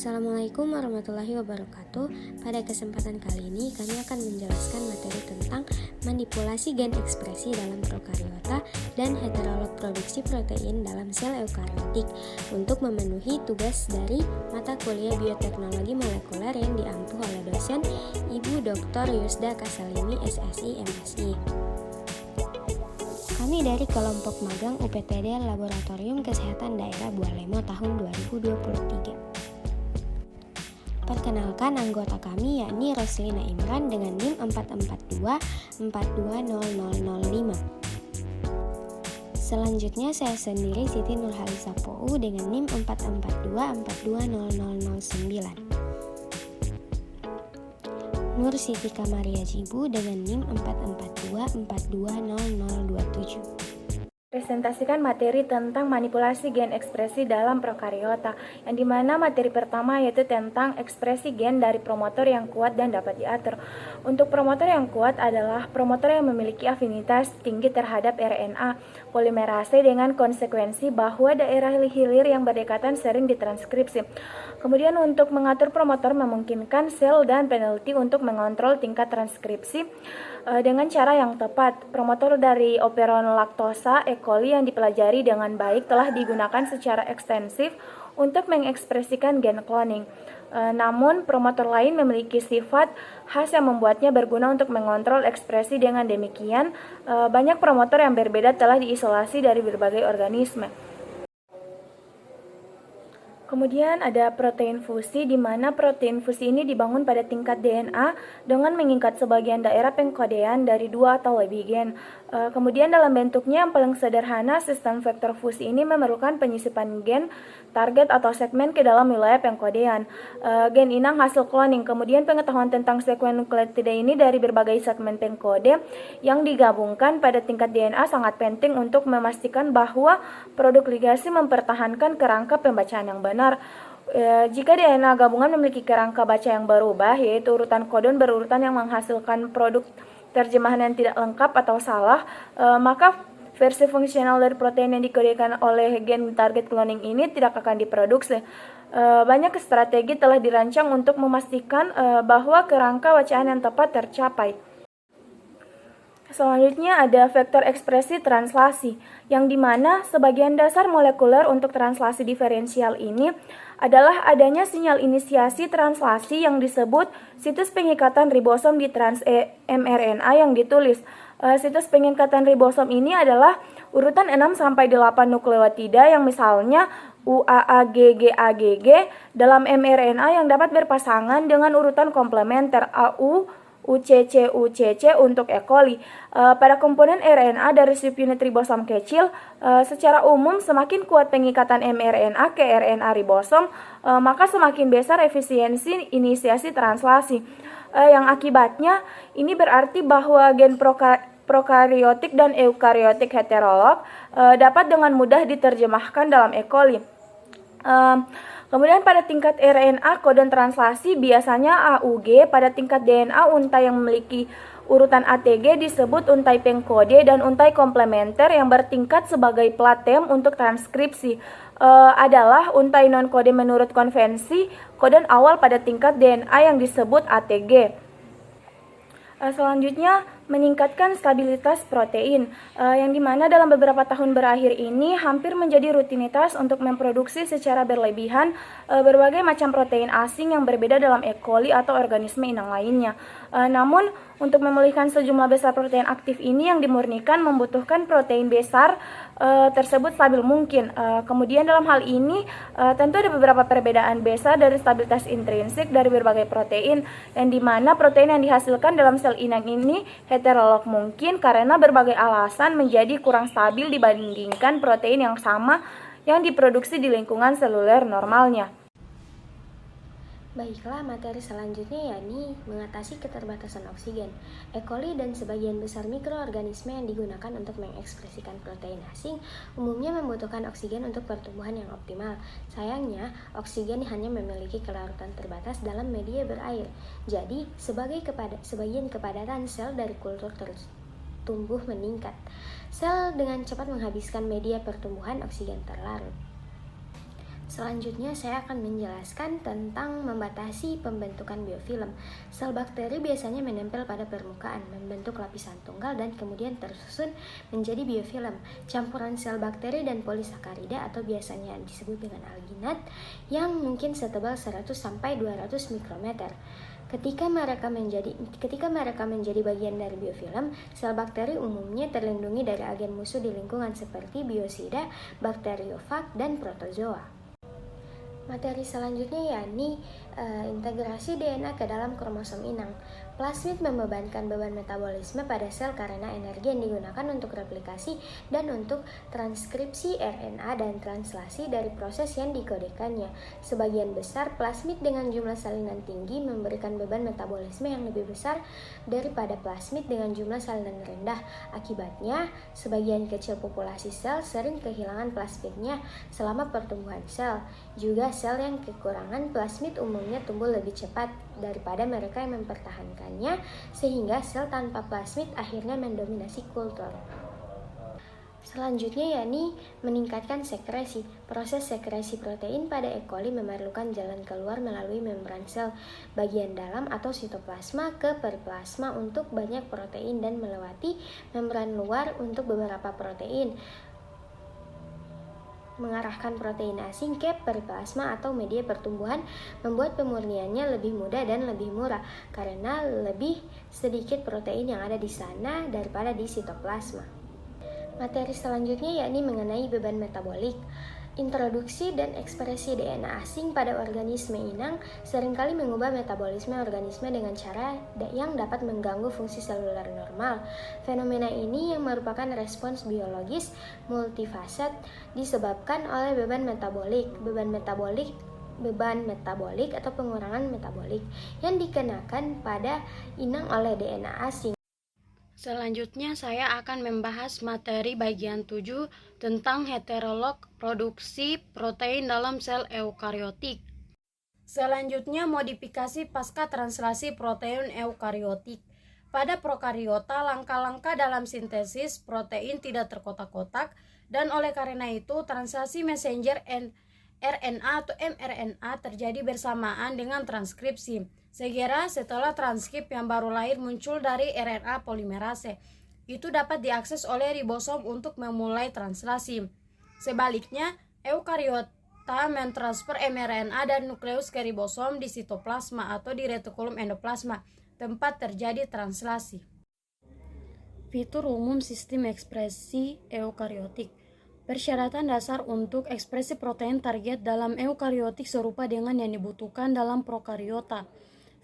Assalamualaikum warahmatullahi wabarakatuh. Pada kesempatan kali ini kami akan menjelaskan materi tentang manipulasi gen ekspresi dalam prokariota dan heterolog produksi protein dalam sel eukariotik untuk memenuhi tugas dari mata kuliah bioteknologi molekuler yang diampu oleh dosen Ibu Dr. Yusda Kasalini SSI MSI. Kami dari kelompok magang UPTD Laboratorium Kesehatan Daerah Bualemo tahun 2023. Perkenalkan, anggota kami yakni Roslina Imran dengan NIM 442420005. Selanjutnya saya sendiri Siti Nurhalisa Pou dengan NIM 442420009. Nur Siti Kamaria Jibu dengan NIM 442420027. Presentasikan materi tentang manipulasi gen ekspresi dalam prokariota, yang dimana materi pertama yaitu tentang ekspresi gen dari promotor yang kuat dan dapat diatur. Untuk promotor yang kuat adalah promotor yang memiliki afinitas tinggi terhadap RNA polimerase dengan konsekuensi bahwa daerah hilir yang berdekatan sering ditranskripsi. Kemudian untuk mengatur promotor memungkinkan sel dan peneliti untuk mengontrol tingkat transkripsi dengan cara yang tepat. Promotor dari operon laktosa E. coli yang dipelajari dengan baik telah digunakan secara ekstensif untuk mengekspresikan gen cloning. Namun, promotor lain memiliki sifat khas yang membuatnya berguna untuk mengontrol ekspresi. Dengan demikian, banyak promotor yang berbeda telah diisolasi dari berbagai organisme. Kemudian ada protein fusi, di mana protein fusi ini dibangun pada tingkat DNA dengan mengikat sebagian daerah pengkodean dari 2 atau lebih gen. Kemudian dalam bentuknya yang paling sederhana, sistem vektor fusi ini memerlukan penyisipan gen, target atau segmen ke dalam wilayah pengkodean. Gen inang hasil cloning. Kemudian pengetahuan tentang sekuen nukleotida ini dari berbagai segmen pengkode yang digabungkan pada tingkat DNA sangat penting untuk memastikan bahwa produk ligasi mempertahankan kerangka pembacaan yang benar. Jika DNA gabungan memiliki kerangka baca yang berubah, yaitu urutan kodon berurutan yang menghasilkan produk terjemahan yang tidak lengkap atau salah, maka versi fungsional dari protein yang dikodekan oleh gen target cloning ini tidak akan diproduksi. Banyak strategi telah dirancang untuk memastikan bahwa kerangka bacaan yang tepat tercapai. Selanjutnya ada vektor ekspresi translasi, yang dimana sebagian dasar molekuler untuk translasi diferensial ini adalah adanya sinyal inisiasi translasi yang disebut situs pengikatan ribosom di trans-mRNA yang ditulis. Situs pengikatan ribosom ini adalah urutan 6-8 nukleotida yang misalnya UAAGGAGG dalam mRNA yang dapat berpasangan dengan urutan komplementer AU UCC untuk E. coli. Pada komponen RNA dari subunit ribosom kecil, secara umum semakin kuat pengikatan mRNA ke RNA ribosom, maka semakin besar efisiensi inisiasi translasi. Yang akibatnya ini berarti bahwa gen prokariotik dan eukariotik heterolog dapat dengan mudah diterjemahkan dalam E. coli. Kemudian pada tingkat RNA kodon translasi biasanya AUG, pada tingkat DNA untai yang memiliki urutan ATG disebut untai pengkode dan untai komplementer yang bertingkat sebagai platem untuk transkripsi adalah untai non-kode menurut konvensi kodon awal pada tingkat DNA yang disebut ATG. Selanjutnya meningkatkan stabilitas protein, yang dimana dalam beberapa tahun berakhir ini hampir menjadi rutinitas untuk memproduksi secara berlebihan berbagai macam protein asing yang berbeda dalam E. coli atau organisme inang lainnya. Namun untuk memulihkan sejumlah besar protein aktif ini yang dimurnikan membutuhkan protein besar tersebut stabil mungkin. Kemudian dalam hal ini tentu ada beberapa perbedaan besar dari stabilitas intrinsik dari berbagai protein, yang dimana protein yang dihasilkan dalam sel inang ini heterolog mungkin karena berbagai alasan menjadi kurang stabil dibandingkan protein yang sama yang diproduksi di lingkungan seluler normalnya. Baiklah, materi selanjutnya yakni mengatasi keterbatasan oksigen. E. coli dan sebagian besar mikroorganisme yang digunakan untuk mengekspresikan protein asing umumnya membutuhkan oksigen untuk pertumbuhan yang optimal. Sayangnya, oksigen hanya memiliki kelarutan terbatas dalam media berair. Jadi, sebagian kepadatan sel dari kultur tumbuh meningkat. Sel dengan cepat menghabiskan media pertumbuhan oksigen terlarut. Selanjutnya saya akan menjelaskan tentang membatasi pembentukan biofilm. Sel bakteri biasanya menempel pada permukaan, membentuk lapisan tunggal dan kemudian tersusun menjadi biofilm. Campuran sel bakteri dan polisakarida atau biasanya disebut dengan alginat yang mungkin setebal 100 sampai 200 mikrometer. Ketika mereka menjadi bagian dari biofilm, sel bakteri umumnya terlindungi dari agen musuh di lingkungan seperti biosida, bakteriofag, dan protozoa. Materi selanjutnya yakni integrasi DNA ke dalam kromosom inang. Plasmid membebankan beban metabolisme pada sel karena energi yang digunakan untuk replikasi dan untuk transkripsi RNA dan translasi dari proses yang dikodekannya. Sebagian besar plasmid dengan jumlah salinan tinggi memberikan beban metabolisme yang lebih besar daripada plasmid dengan jumlah salinan rendah. Akibatnya, sebagian kecil populasi sel sering kehilangan plasmidnya selama pertumbuhan sel. Juga sel yang kekurangan plasmid umumnya tumbuh lebih cepat daripada mereka yang mempertahankannya, sehingga sel tanpa plasmid akhirnya mendominasi kultur. Selanjutnya yakni meningkatkan sekresi. Proses sekresi protein pada E. coli memerlukan jalan keluar melalui membran sel bagian dalam atau sitoplasma ke periplasma untuk banyak protein dan melewati membran luar untuk beberapa protein. Mengarahkan protein asing ke periplasma atau media pertumbuhan membuat pemurniannya lebih mudah dan lebih murah karena lebih sedikit protein yang ada di sana daripada di sitoplasma. Materi selanjutnya yakni mengenai beban metabolik. Introduksi dan ekspresi DNA asing pada organisme inang seringkali mengubah metabolisme organisme dengan cara yang dapat mengganggu fungsi seluler normal. Fenomena ini yang merupakan respons biologis multifaset disebabkan oleh beban metabolik atau pengurangan metabolik yang dikenakan pada inang oleh DNA asing. Selanjutnya saya akan membahas materi bagian 7 tentang heterolog produksi protein dalam sel eukariotik. Selanjutnya modifikasi pasca translasi protein eukariotik. Pada prokariota, langkah-langkah dalam sintesis protein tidak terkotak-kotak dan oleh karena itu translasi messenger RNA atau mRNA terjadi bersamaan dengan transkripsi. Segera setelah transkrip yang baru lahir muncul dari RNA polimerase. Itu dapat diakses oleh ribosom untuk memulai translasi. Sebaliknya, eukariota mentransfer mRNA dan nukleus ke ribosom di sitoplasma atau di retikulum endoplasma, tempat terjadi translasi. Fitur umum sistem ekspresi eukariotik. Persyaratan dasar untuk ekspresi protein target dalam eukariotik serupa dengan yang dibutuhkan dalam prokariota.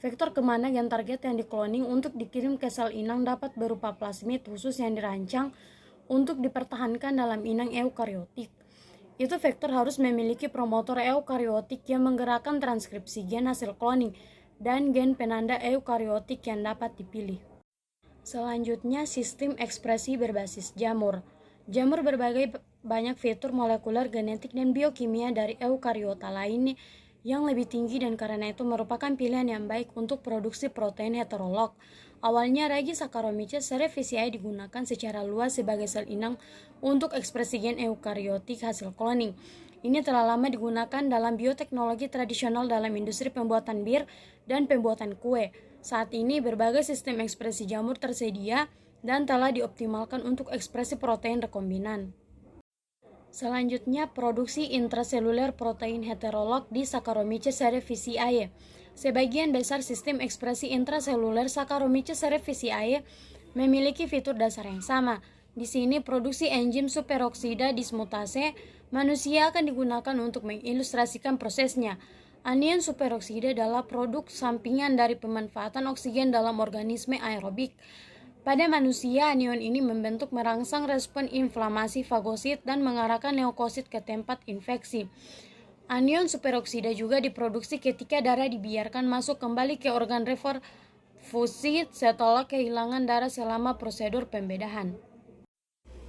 Vektor kemana gen target yang dikloning untuk dikirim ke sel inang dapat berupa plasmid khusus yang dirancang untuk dipertahankan dalam inang eukariotik. Itu vektor harus memiliki promotor eukariotik yang menggerakkan transkripsi gen hasil kloning dan gen penanda eukariotik yang dapat dipilih. Selanjutnya, sistem ekspresi berbasis jamur. Jamur berbagai banyak fitur molekuler, genetik, dan biokimia dari eukariota lainnya yang lebih tinggi dan karena itu merupakan pilihan yang baik untuk produksi protein heterolog. Awalnya ragi Saccharomyces cerevisiae digunakan secara luas sebagai sel inang untuk ekspresi gen eukariotik hasil kloning. Ini telah lama digunakan dalam bioteknologi tradisional dalam industri pembuatan bir dan pembuatan kue. Saat ini berbagai sistem ekspresi jamur tersedia dan telah dioptimalkan untuk ekspresi protein rekombinan. Selanjutnya, produksi intraseluler protein heterolog di Saccharomyces cerevisiae. Sebagian besar sistem ekspresi intraseluler Saccharomyces cerevisiae memiliki fitur dasar yang sama. Di sini, produksi enzim superoksida dismutase manusia akan digunakan untuk mengilustrasikan prosesnya. Anion superoksida adalah produk sampingan dari pemanfaatan oksigen dalam organisme aerobik. Pada manusia, anion ini membentuk merangsang respon inflamasi fagosit dan mengarahkan leukosit ke tempat infeksi. Anion superoksida juga diproduksi ketika darah dibiarkan masuk kembali ke organ reperfusi setelah kehilangan darah selama prosedur pembedahan.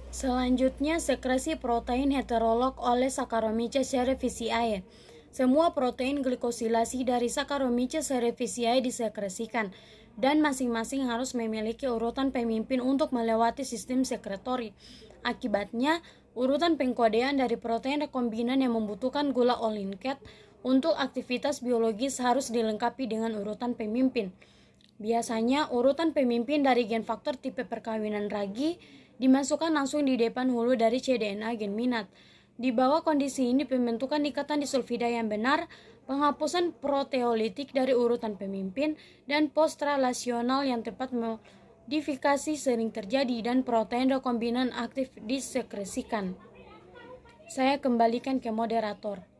Selanjutnya, sekresi protein heterolog oleh Saccharomyces cerevisiae. Semua protein glikosilasi dari Saccharomyces cerevisiae disekresikan dan masing-masing harus memiliki urutan pemimpin untuk melewati sistem sekretori. Akibatnya, Urutan pengkodean dari protein rekombinan yang membutuhkan gula Olin-Cat untuk aktivitas biologis harus dilengkapi dengan urutan pemimpin. Biasanya, urutan pemimpin dari gen faktor tipe perkawinan ragi dimasukkan langsung di depan hulu dari cDNA gen minat. Di bawah kondisi ini, pembentukan ikatan disulfida yang benar, penghapusan proteolitik dari urutan pemimpin, dan post-translasional yang tepat modifikasi sering terjadi dan protein rekombinan aktif disekresikan. Saya kembalikan ke moderator.